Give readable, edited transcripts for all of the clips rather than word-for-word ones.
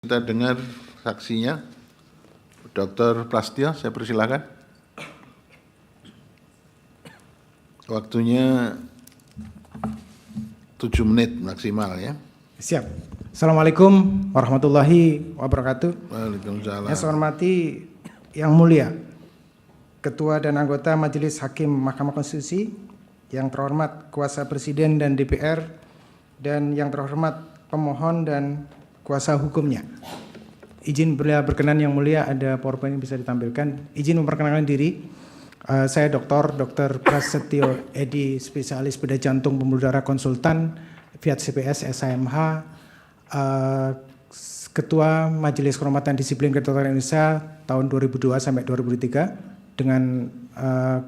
Kita dengar saksinya. Dr. Prastyo, saya persilakan. Waktunya 7 menit maksimal ya. Siap. Assalamualaikum warahmatullahi wabarakatuh. Waalaikumsalam. Yang saya hormati Yang Mulia Ketua dan anggota Majelis Hakim Mahkamah Konstitusi, yang terhormat Kuasa Presiden dan DPR, dan yang terhormat pemohon dan kuasa hukumnya. Izin bila berkenan Yang Mulia ada PowerPoint yang bisa ditampilkan. Izin memperkenalkan diri. Saya Dr. Prasetyo Edi, spesialis bedah jantung pembuluh darah konsultan, Fiat CPS SAMH, Ketua Majelis Kehormatan Disiplin Kedokteran Indonesia tahun 2002 sampai 2003 dengan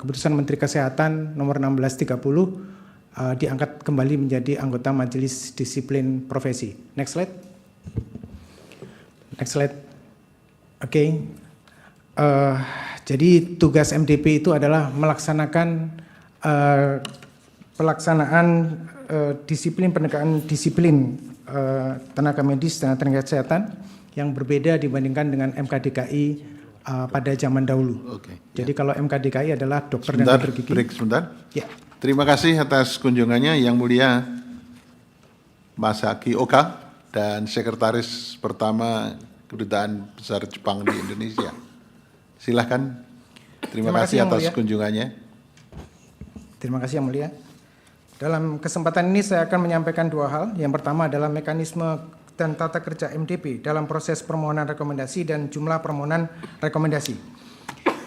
keputusan Menteri Kesehatan nomor 1630 diangkat kembali menjadi anggota Majelis Disiplin Profesi. Next slide. Next slide. Oke. Jadi tugas MDP itu adalah melaksanakan pelaksanaan disiplin penegakan disiplin tenaga medis dan tenaga kesehatan yang berbeda dibandingkan dengan MKDKI pada zaman dahulu. Oke. Jadi kalau MKDKI adalah dokter Sebentar, dan dokter gigi. break sebentar. Ya. Terima kasih atas kunjungannya Yang Mulia Masaki Oka dan Sekretaris Pertama Kedutaan Besar Jepang di Indonesia. Silahkan. Terima kasih atas kunjungannya. Terima kasih Yang Mulia. Dalam kesempatan ini saya akan menyampaikan dua hal. Yang pertama adalah mekanisme dan tata kerja MDP dalam proses permohonan rekomendasi dan jumlah permohonan rekomendasi.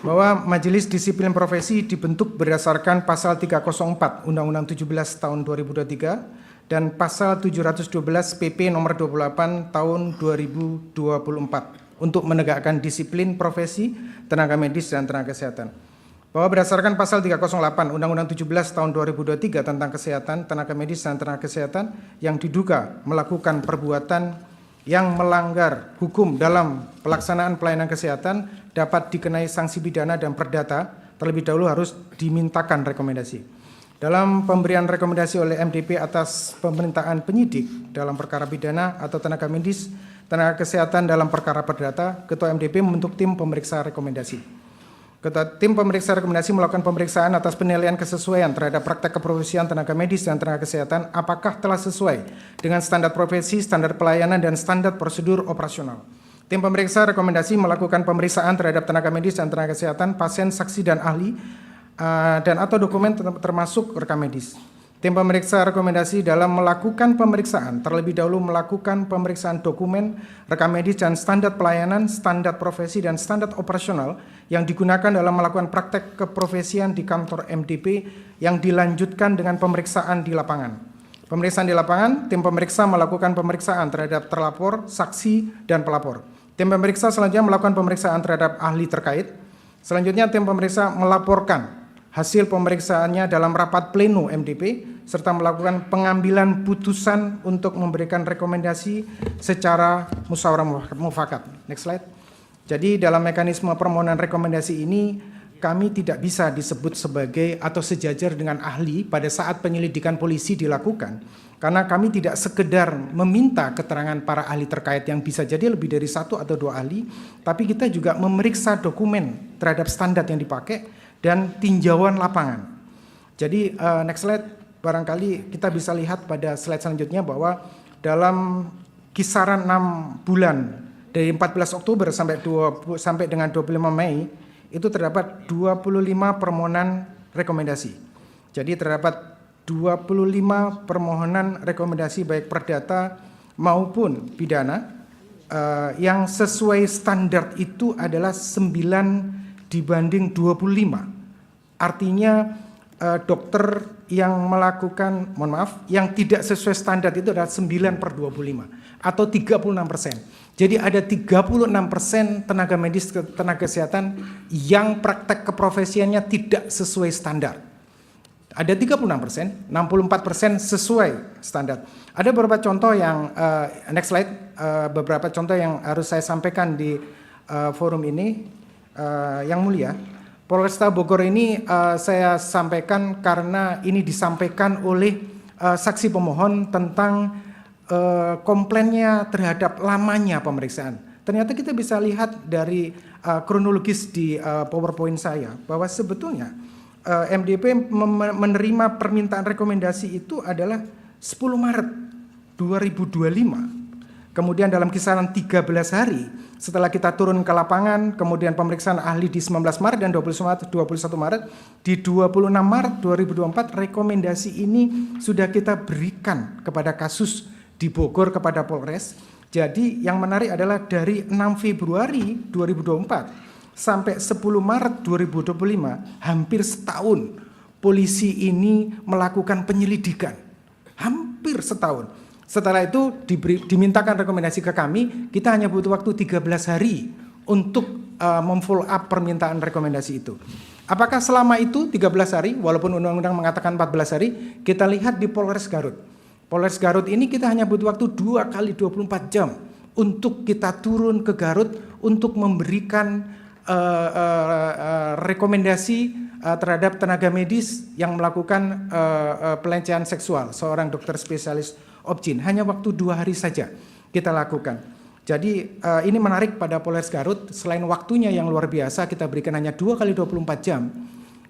Bahwa Majelis Disiplin Profesi dibentuk berdasarkan pasal 304 Undang-Undang 17 tahun 2023 dan pasal 712 PP nomor 28 tahun 2024 untuk menegakkan disiplin profesi tenaga medis dan tenaga kesehatan. Bahwa berdasarkan pasal 308 Undang-Undang 17 tahun 2023 tentang kesehatan, tenaga medis dan tenaga kesehatan yang diduga melakukan perbuatan yang melanggar hukum dalam pelaksanaan pelayanan kesehatan dapat dikenai sanksi pidana dan perdata, terlebih dahulu harus dimintakan rekomendasi. Dalam pemberian rekomendasi oleh MDP atas pemerintahan penyidik dalam perkara pidana atau tenaga medis, tenaga kesehatan dalam perkara perdata, Ketua MDP membentuk tim pemeriksa rekomendasi. Ketua tim pemeriksa rekomendasi melakukan pemeriksaan atas penilaian kesesuaian terhadap praktek keprofesian tenaga medis dan tenaga kesehatan apakah telah sesuai dengan standar profesi, standar pelayanan, dan standar prosedur operasional. Tim pemeriksa rekomendasi melakukan pemeriksaan terhadap tenaga medis dan tenaga kesehatan, pasien, saksi, dan ahli, dan atau dokumen termasuk rekam medis. Tim pemeriksa rekomendasi dalam melakukan pemeriksaan terlebih dahulu melakukan pemeriksaan dokumen, rekam medis, dan standar pelayanan, standar profesi, dan standar operasional yang digunakan dalam melakukan praktek keprofesian di kantor MDP yang dilanjutkan dengan pemeriksaan di lapangan. Pemeriksaan di lapangan, tim pemeriksa melakukan pemeriksaan terhadap terlapor, saksi, dan pelapor. Tim pemeriksa selanjutnya melakukan pemeriksaan terhadap ahli terkait. Selanjutnya tim pemeriksa melaporkan hasil pemeriksaannya dalam rapat pleno MDP serta melakukan pengambilan putusan untuk memberikan rekomendasi secara musyawarah mufakat. Next slide. Jadi dalam mekanisme permohonan rekomendasi ini kami tidak bisa disebut sebagai atau sejajar dengan ahli pada saat penyelidikan polisi dilakukan karena kami tidak sekedar meminta keterangan para ahli terkait yang bisa jadi lebih dari 1 atau 2 ahli, tapi kita juga memeriksa dokumen terhadap standar yang dipakai dan tinjauan lapangan. Jadi next slide, barangkali kita bisa lihat pada slide selanjutnya bahwa dalam kisaran 6 bulan dari 14 Oktober sampai dengan 25 Mei itu terdapat 25 permohonan rekomendasi. Jadi terdapat 25 permohonan rekomendasi baik perdata maupun pidana yang sesuai standar itu adalah 9 dibanding 25. Artinya dokter yang melakukan, yang tidak sesuai standar itu adalah 9/25 atau 36%. Jadi ada 36% tenaga medis, tenaga kesehatan yang praktek keprofesiannya tidak sesuai standar. Ada 36%, 64% sesuai standar. Ada beberapa contoh yang, next slide, beberapa contoh yang harus saya sampaikan di forum ini, Yang Mulia. Polresta Bogor ini saya sampaikan karena ini disampaikan oleh saksi pemohon tentang komplainnya terhadap lamanya pemeriksaan. Ternyata kita bisa lihat dari kronologis di PowerPoint saya bahwa sebetulnya MDP menerima permintaan rekomendasi itu adalah 10 Maret 2025. Kemudian dalam kisaran 13 hari setelah kita turun ke lapangan, kemudian pemeriksaan ahli di 19 Maret dan 21 Maret, di 26 Maret 2024 rekomendasi ini sudah kita berikan kepada kasus di Bogor kepada Polres. Jadi yang menarik adalah dari 6 Februari 2024 sampai 10 Maret 2025, hampir setahun polisi ini melakukan penyelidikan. Hampir setahun. Setelah itu dimintakan rekomendasi ke kami, kita hanya butuh waktu 13 hari untuk memfollow up permintaan rekomendasi itu. Apakah selama itu 13 hari, walaupun undang-undang mengatakan 14 hari, kita lihat di Polres Garut. Polres Garut ini kita hanya butuh waktu 2 kali 24 jam untuk kita turun ke Garut untuk memberikan rekomendasi terhadap tenaga medis yang melakukan pelecehan seksual, seorang dokter spesialis Obgyn. Hanya waktu 2 hari saja kita lakukan. Jadi ini menarik pada Polres Garut, selain waktunya yang luar biasa kita berikan hanya 2 kali 24 jam.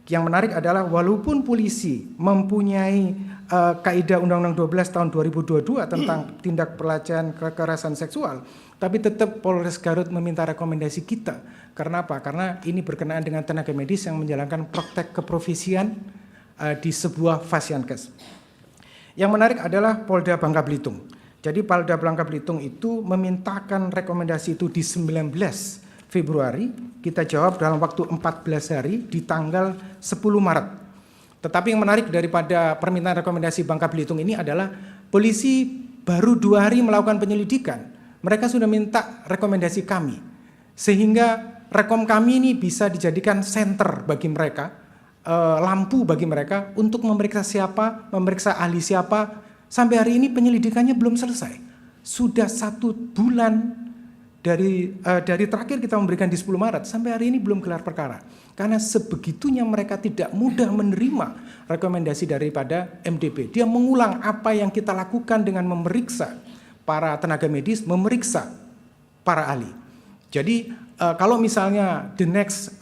Yang menarik adalah walaupun polisi mempunyai kaidah Undang-Undang 12 tahun 2022 tentang tindak pelecehan kekerasan seksual, tapi tetap Polres Garut meminta rekomendasi kita. Karena apa? Karena ini berkenaan dengan tenaga medis yang menjalankan praktek keprofesian di sebuah Fasiankes. Yang menarik adalah Polda Bangka Belitung. Jadi Polda Bangka Belitung itu memintakan rekomendasi itu di 19 Februari, kita jawab dalam waktu 14 hari di tanggal 10 Maret. Tetapi yang menarik daripada permintaan rekomendasi Bangka Belitung ini adalah polisi baru 2 hari melakukan penyelidikan. Mereka sudah minta rekomendasi kami. Sehingga rekom kami ini bisa dijadikan center bagi mereka, lampu bagi mereka untuk memeriksa siapa, memeriksa ahli siapa. Sampai hari ini penyelidikannya belum selesai. Sudah 1 bulan dari terakhir kita memberikan di 10 Maret sampai hari ini belum gelar perkara. Karena sebegitunya mereka tidak mudah menerima rekomendasi daripada MDP. Dia mengulang apa yang kita lakukan dengan memeriksa para tenaga medis, memeriksa para ahli. Jadi kalau misalnya the next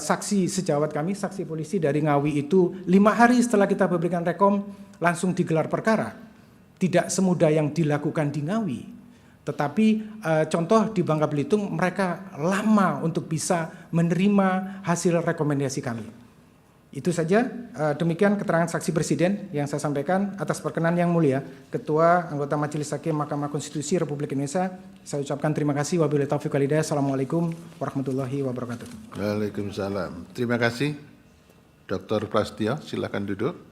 saksi sejawat kami, saksi polisi dari Ngawi itu 5 hari setelah kita berikan rekom langsung digelar perkara. Tidak semudah yang dilakukan di Ngawi. Tetapi contoh di Bangka Belitung mereka lama untuk bisa menerima hasil rekomendasi kami. Itu saja, demikian keterangan saksi Presiden yang saya sampaikan. Atas perkenan yang mulia Ketua Anggota Majelis Hakim Mahkamah Konstitusi Republik Indonesia, saya ucapkan terima kasih. Wabillahi taufiq wal hidayah. Assalamualaikum warahmatullahi wabarakatuh. Waalaikumsalam. Terima kasih. Dr. Prasetyo, silakan duduk.